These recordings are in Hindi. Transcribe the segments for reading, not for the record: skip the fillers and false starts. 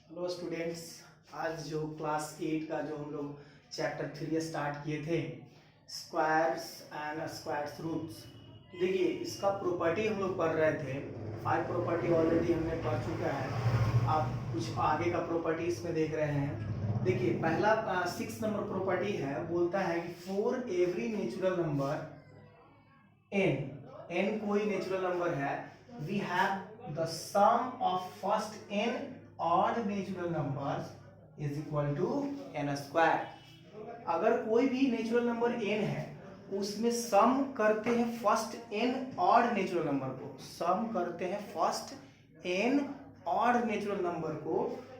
Hello students. आज जो क्लास 8 का जो हम लोग चैप्टर 3 स्टार्ट किए थे, स्क्वायर्स एंड स्क्वायर्स रूट्स, देखिए इसका प्रॉपर्टी हम लोग पढ़ रहे थे। 5 प्रॉपर्टी ऑलरेडी हमने पढ़ चुका है। आप कुछ आगे का प्रॉपर्टी इसमें देख रहे हैं। देखिए पहला 6 नंबर प्रॉपर्टी है, बोलता है कि for every natural number n कोई नेचुरल नंबर है, we have the sum of first n odd natural numbers is equal to n square. अगर कोई भी नेचुरल नंबर n है उसमें सम करते हैं first n odd natural number को, सम करते हैं first n odd natural number को,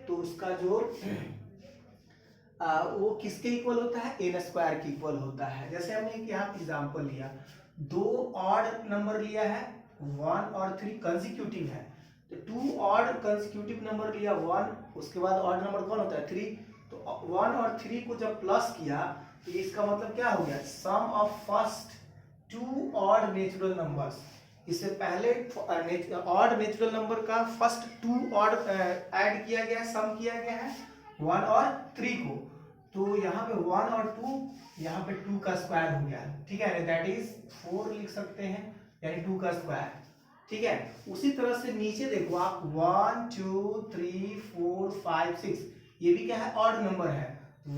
तो उसका जो वो किसके इक्वल होता है, n स्क्वायर के इक्वल होता है। जैसे हमने एक यहाँ एग्जाम्पल लिया, 2 ऑड नंबर लिया है, 1 और 3 कंसेक्यूटिव है, तो 2 ऑड कंसेक्यूटिव नंबर लिया 1, उसके बाद ऑड नंबर कौन होता है 3, तो 1 और 3 को जब प्लस किया तो इसका मतलब क्या हो गया, sum of first 2 odd natural numbers. इससे पहले ऑड नेचुरल नंबर का फर्स्ट 2 ऑड ऐड किया गया है, सम किया गया है 1 और 3 को, तो यहाँ पे 1 और 2, यहाँ पे 2 का स्क्वायर हो गया, ठीक है, दैट इज 4 लिख सकते हैं, यानी 2 का स्क्वायर, ठीक है। उसी तरह से नीचे देखो आप 1 2 3 4 5 6, ये भी क्या है, ऑड नंबर है,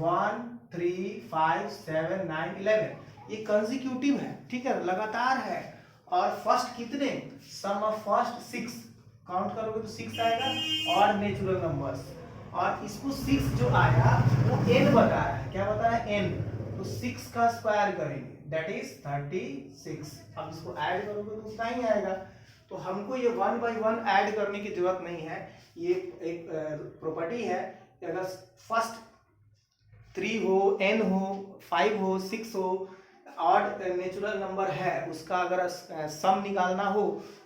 1 3 5 7 9 11, ये कंसेक्यूटिव है, ठीक है, लगातार है। और फर्स्ट कितने, सम ऑफ फर्स्ट 6, काउंट करोगे तो 6 आएगा, ऑड नेचुरल नंबर्स, और इसको 6 जो आया वो n बता रहा है, क्या बता रहा है, n, तो 6 का स्क्वायर करेंगे, दैट इज 36। अब इसको ऐड करोगे तो उतना ही आएगा, तो हमको ये 1 by 1 ऐड करने की जरूरत नहीं है। ये एक प्रॉपर्टी है कि अगर फर्स्ट 3 हो, n हो, 5 हो, 6 हो, ऑड नेचुरल नंबर है, उसका अगर सम निकालना हो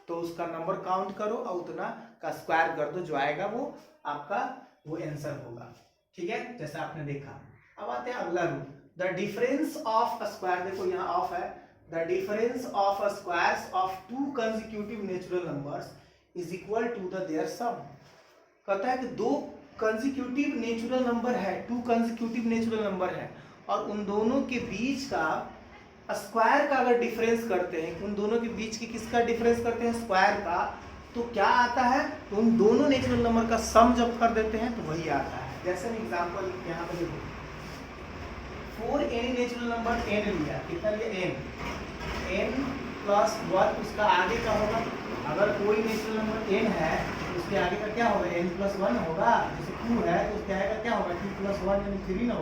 तो उसका नंबर काउंट करो और उतना का स्क्वायर कर दो, जो आएगा वो आपका वो आंसर होगा, ठीक है, जैसा आपने देखा। अब आते हैं अगला rule, the difference of a square, देखो यहाँ ऑफ है, the difference of a squares of 2 consecutive natural numbers is equal to the their sum. कहता है कि 2 कंसेक्यूटिव नेचुरल नंबर है, 2 कंसेक्यूटिव नेचुरल नंबर है, और उन दोनों के बीच का स्क्वायर का अगर डिफरेंस करते हैं, उन दोनों के बीच की किसका डिफरेंस करते हैं, स्क्वायर का, तो क्या आता है, तो उन दोनों नेचुरल नंबर का सम जब कर देते हैं तो वही आता है। जैसे हम एग्जांपल यहाँ पे देखो, 4 एनी नेचुरल नंबर n लिया, कितना लिया, n प्लस 1, उसका आगे का होगा, अगर कोई नेचुरल नंबर n है तो उसके आगे का क्या होगा, n प्लस 1 होगा। जैसे 2 है तो उसके आगे का क्या होगा, 2 प्लस 1 यानी 3 ना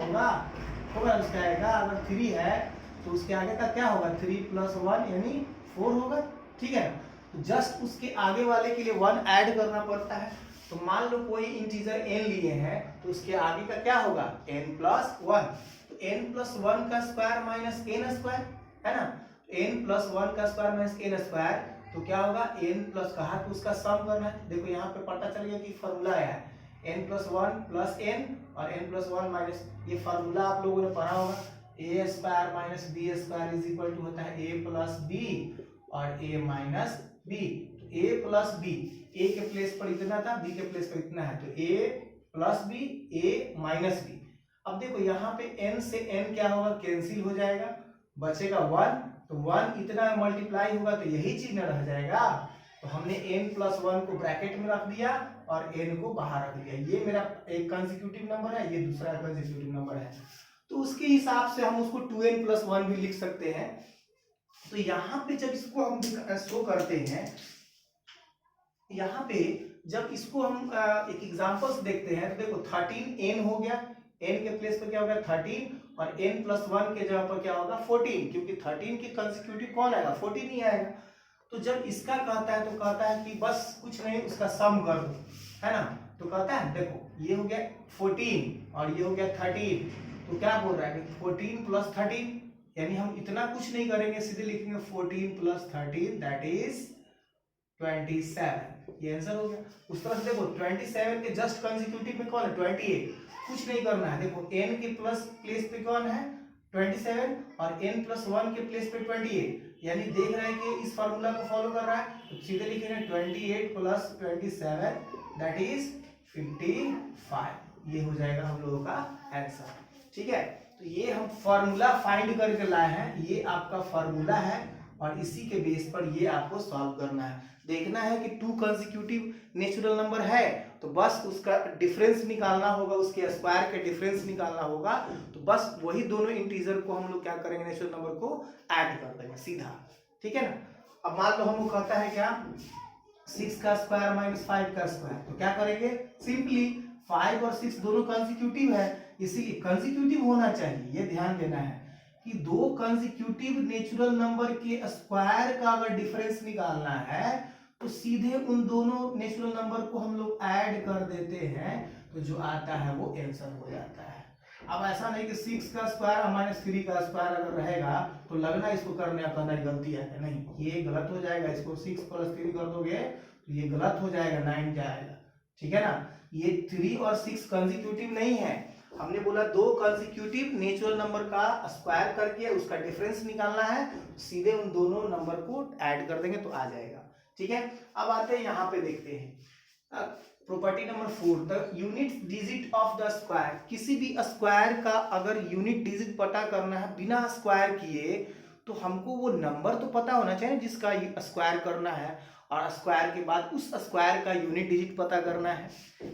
होगा, उसके आएगा। अगर 3 है तो उसके आगे का क्या होगा, 3 प्लस 1 यानी 4 होगा, ठीक है। तो जस्ट उसके आगे वाले के लिए 1 ऐड करना पड़ता है। तो मान लो कोई इंटीजर n लिए हैं तो उसके आगे का क्या होगा, n प्लस 1, तो n प्लस 1 का स्क्वायर माइनस n स्क्वायर, है ना, n प्लस 1 का स्क्वायर माइनस n स्क्वायर, तो क्या होगा, n प्लस कहा तो उसका सम करना है। देखो यहाँ पे पता चल गया कि फॉर्मूला है n प्लस 1 प्लस n और n प्लस 1 माइनस, ये फार्मूला आप लोगों ने पढ़ा होगा, A square minus B square is equal to होता है ए प्लस बी और ए माइनस बी। तो ए प्लस बी, ए के प्लेस पर इतना था, बी के प्लेस पर इतना है, तो ए प्लस बी, ए माइनस बी। अब देखो यहाँ पे n से n क्या होगा, कैंसिल हो जाएगा, बचेगा 1, तो 1 इतना मल्टीप्लाई होगा तो यही चीज न रह जाएगा, तो हमने n प्लस 1 को ब्रैकेट में रख दिया और n को बाहर रख दिया। ये मेरा एक कंसेक्यूटिव नंबर है, ये दूसरा कंसेक्यूटिव नंबर है, तो उसके हिसाब से हम उसको 2n प्लस 1 भी लिख सकते हैं। तो यहाँ पे जब इसको हम शो करते हैं, यहाँ पे जब इसको हम एक एग्जांपल से देखते हैं, तो देखो 13n हो गया, n के प्लेस पर क्या होगा 13 और n प्लस 1 के जगह पर क्या होगा 14, क्योंकि 13 के कंसेक्यूटिव कौन आएगा, 14 ही आएगा। तो जब इसका कहता है तो कहता है कि बस कुछ नहीं, उसका सम कर दो, है ना, तो कहता है देखो ये हो गया 14 और ये हो गया 13, तो क्या बोल रहा है कि 14 प्लस 13, यानी हम इतना कुछ नहीं करेंगे, सीधे लिखेंगे 14 प्लस 13 दैट इज 27, ये आंसर हो गया। उस तरह से देखो 27 के जस्ट कंसेक्यूटिव में कौन है 28, कुछ नहीं करना है, देखो n के प्लस प्लेस पे कौन है 27 और n प्लस 1 के प्लेस पे 28, यानी देख रहे हैं कि इस फार्मूला को फॉलो कर रहा है, तो सीधे लिखेंगे 28 प्लस 27 दैट इज 55 ये हो जाएगा हम लोगों का आंसर। ठीक है, तो ये हम फॉर्मूला फाइंड करके लाए हैं, ये आपका फॉर्मूला है और इसी के बेस पर ये आपको सॉल्व करना है। देखना है कि 2 कंसेक्यूटिव नेचुरल नंबर है तो बस उसका डिफरेंस निकालना होगा, उसके स्क्वायर के डिफरेंस निकालना होगा, तो बस वही दोनों इंटीजर को हम लोग क्या करेंगे, नेचुरल नंबर को ऐड कर देंगे सीधा। ठीक है ना। अब मान लो हमको कहता है क्या 6 का स्क्वायर माइनस 5 का स्क्वायर, तो क्या करेंगे, सिंपली 5 और 6 दोनों कंसेक्यूटिव है, इसीलिए कंसेक्यूटिव होना चाहिए, ये ध्यान देना है कि दो कंसेक्यूटिव नेचुरल नंबर के स्क्वायर का अगर डिफरेंस निकालना है तो सीधे उन दोनों नेचुरल नंबर को हम लोग ऐड कर देते हैं, तो जो आता है वो आंसर हो जाता है। अब ऐसा नहीं कि 6 का स्क्वायर माइनस 3 का स्क्वायर अगर रहेगा तो लगना इसको करने का अंदर गलती है, नहीं, ये गलत हो जाएगा, इसको 6 + 3 कर दोगे तो ये गलत हो जाएगा, 9 जाएगा। ठीक है ना, ये 3 और 6 कंसेक्यूटिव नहीं है, हमने बोला दो कंसेक्यूटिव नेचुरल नंबर का स्क्वायर करके उसका डिफरेंस निकालना है, सीधे उन दोनों नंबर को ऐड कर देंगे तो आ जाएगा। ठीक है, अब आते हैं यहाँ पे देखते हैं property number 4, the unit digit of the square. किसी भी स्क्वायर का अगर यूनिट डिजिट पता करना है बिना स्क्वायर किए तो हमको वो नंबर तो पता होना चाहिए जिसका स्क्वायर करना है, और स्क्वायर के बाद उस स्क्वायर का यूनिट डिजिट पता करना है।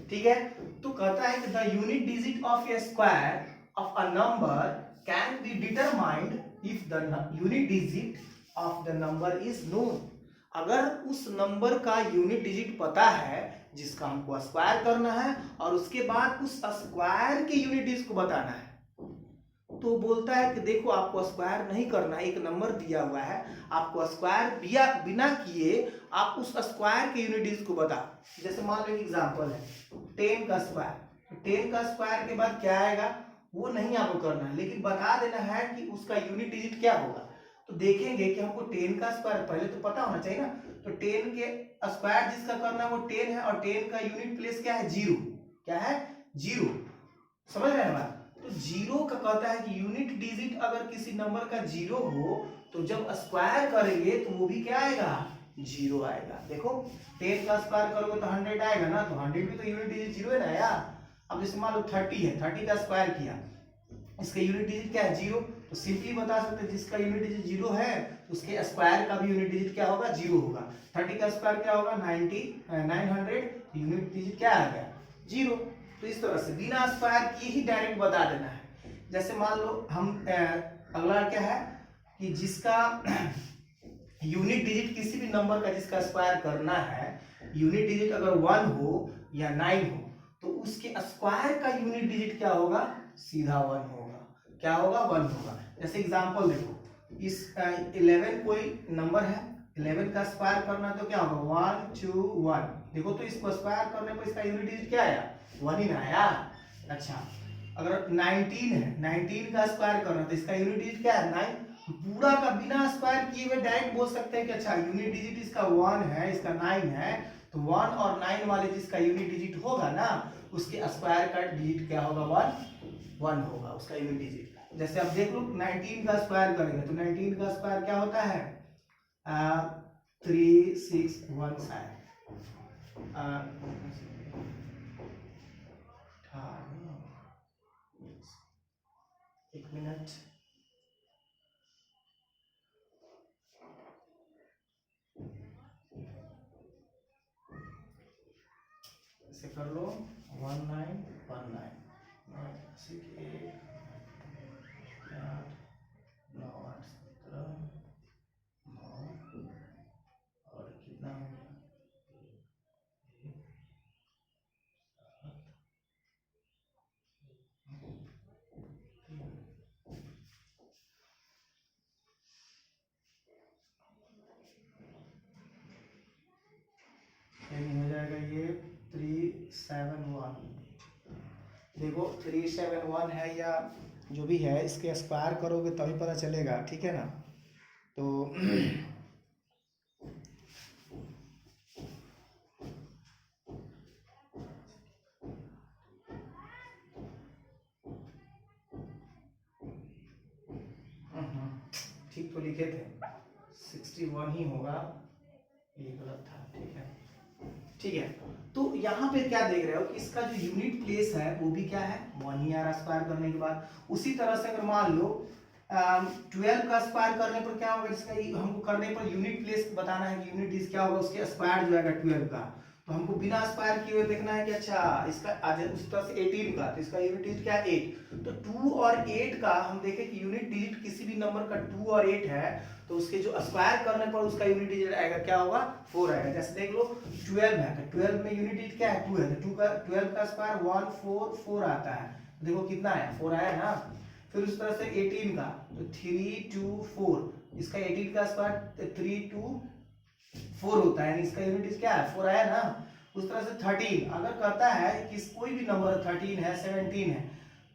ठीक है, तो कहता है कि the unit digit of A square of a number can be determined if the unit digit of the number is known. अगर उस नंबर का यूनिट डिजिट पता है जिसका हमको स्क्वायर करना है और उसके बाद उस स्क्वायर के यूनिट डिजिट को बताना है, तो बोलता है कि देखो आपको स्क्वायर नहीं करना है, एक नंबर दिया हुआ है, आपको स्क्वायर बिना किए आप उस स्क्वायर के यूनिट डिजिट को बता। जैसे मान लो एग्जांपल है 10 का स्क्वायर, 10 का स्क्वायर के बाद क्या आएगा वो नहीं आपको करना है, लेकिन बता देना है कि उसका यूनिट डिजिट क्या होगा। तो देखेंगे कि हमको 10 का स्क्वायर पहले तो पता होना चाहिए ना, तो 10 के स्क्वायर जिसका करना है वो 10 है, और 10 का यूनिट प्लेस क्या है, 0। क्या है, 0। समझ रहे हैं बात। तो 0 का कहता है कि यूनिट डिजिट अगर किसी नंबर का 0 हो तो जब स्क्वायर करेंगे तो वो भी क्या आएगा, 0 आएगा। देखो 10 का स्क्वायर करोगे तो 100 आएगा ना, तो 100 भी तो यूनिट डिजिट 0 है ना यार। अब जैसे मान लो 30 है, 30 का स्क्वायर किया, इसका यूनिट डिजिट क्या है, 0, तो सिंपली बता सकते हैं जिसका यूनिट डिजिट 0 है उसके स्क्वायर का भी यूनिट डिजिट क्या होगा, 0 होगा। 30 का स्क्वायर क्या होगा, 900, यूनिट डिजिट क्या आ गया, 0। तो इस तरह से बिना स्क्वायर किए ही डायरेक्ट बता देना है। जैसे मान लो हम अगला क्या है कि जिसका यूनिट डिजिट किसी भी नंबर का जिसका स्क्वायर करना है, यूनिट डिजिट अगर 1 हो या 9 हो तो उसके स्क्वायर का यूनिट डिजिट क्या होगा, सीधा 1 होगा। क्या होगा, 1 होगा। जैसे एग्जांपल देखो, इस 11 कोई नंबर है, 11 का स्क्वायर करना तो क्या होगा, 1 2 1। देखो तो इसको स्क्वायर करने पर इसका यूनिट डिजिट क्या आया, 1 ही ना आया। अच्छा, अगर 19 है, 19 का स्क्वायर करना तो इसका यूनिट डिजिट क्या है, 9। पूरा का बिना स्क्वायर किए हुए डायरेक्ट बोल सकते हैं कि अच्छा यूनिट डिजिट इसका 1 है, इसका 9 है, तो 1 और 9 वाले जिसका यूनिट डिजिट होगा ना उसके स्क्वायर का डिजिट क्या होगा, 1 होगा उसका यूनिट डिजिट। जैसे अब देख लो 19 का स्क्वायर करेंगे तो 19 का स्क्वायर क्या होता है, 361 शायद, एक मिनट, ऐसे कर लो 1919 और कितना हो गया, हो जाएगा ये 371। देखो 371 है या जो भी है, इसके स्क्वायर करोगे तभी पता चलेगा। ठीक है ना, तो ठीक तो लिखे थे 61 ही होगा, ये गलत था। ठीक है, ठीक है। तो यहाँ पे क्या देख रहे हो कि इसका जो यूनिट प्लेस है वो भी क्या है 1 ही आ रहा स्क्वायर करने के बाद। उसी तरह से अगर मान लो 12 का स्क्वायर करने पर क्या होगा, इसका हमको करने पर यूनिट प्लेस बताना है कि यूनिट डिजिट क्या होगा, उसके स्क्वायर जो आएगा 12 का। तो हमको बिना स्क्वायर किए हुए देखना है कि अच्छा इसका आज उस तरह से 18 का, तो इसका यूनिट डिजिट क्या है 8। तो 2 और 8 का हम देखें कि यूनिट डिजिट किसी भी नंबर का 2 और 8 है तो उसके जो स्क्वायर करने पर उसका यूनिट डिजिट आएगा क्या होगा 4 आएगा। जैसे देख लो 12 है तो 12 में यूनिट डिजिट क्या है 2 है, तो 2 का 12 का स्क्वायर 144 आता है। देखो कितना आया 4 आया ना। फिर उस तरह से 18 का तो 3 2 4, इसका 18 का स्क्वायर 3 2 4 होता है, यानी इसका यूनिट क्या है 4 आया ना। उस तरह से 13 अगर कहता है कि कोई भी नंबर 13 है 17 है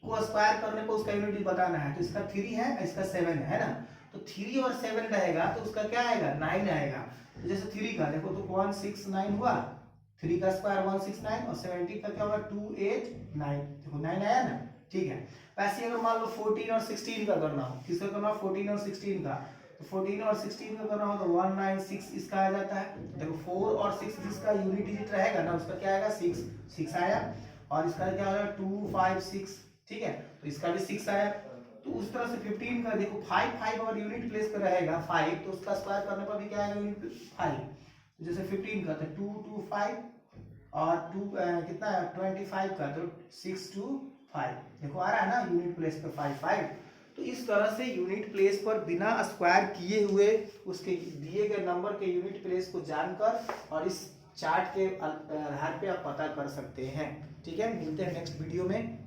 को स्क्वायर करने को उसका यूनिट बताना है, तो इसका 3 है इसका 7 है ना। तो 3 और 7 रहेगा तो उसका क्या आएगा 9 आएगा। तो जैसे 3 का देखो तो 169 हुआ, 3 का स्क्वायर 169 और 17 का क्या होगा 289, देखो 9 आया ना। ठीक है, वैसे अगर मान लो 14 और 16 का करना हो, किसका करना हो 14 और 16 का, तो 14 और 16 का करना हो तो 196 इसका आ जाता है। देखो 4 और 6 जिसका यूनिट डिजिट रहेगा ना उसका क्या आएगा 6 आया, और इसका क्या होगा 256। ठीक है, तो इसका भी 6 आया। तो उस तरह से 15 का देखो 5 अगर यूनिट प्लेस पे रहेगा 5 तो उसका स्क्वायर करने पर भी क्या आएगा यूनिट 5। तो जैसे 15 का तो 2 2 5 और 2 कितना है 25 का तो 6 2 5, देखो आ रहा है ना यूनिट प्लेस पे 5 5। तो इस तरह से यूनिट प्लेस पर बिना स्क्वायर किए हुए उसके दिए गए नंबर के यूनिट प्लेस को जानकर और इस चार्ट के आधार पे आप पता कर सकते हैं। ठीक है, मिलते हैं नेक्स्ट वीडियो में।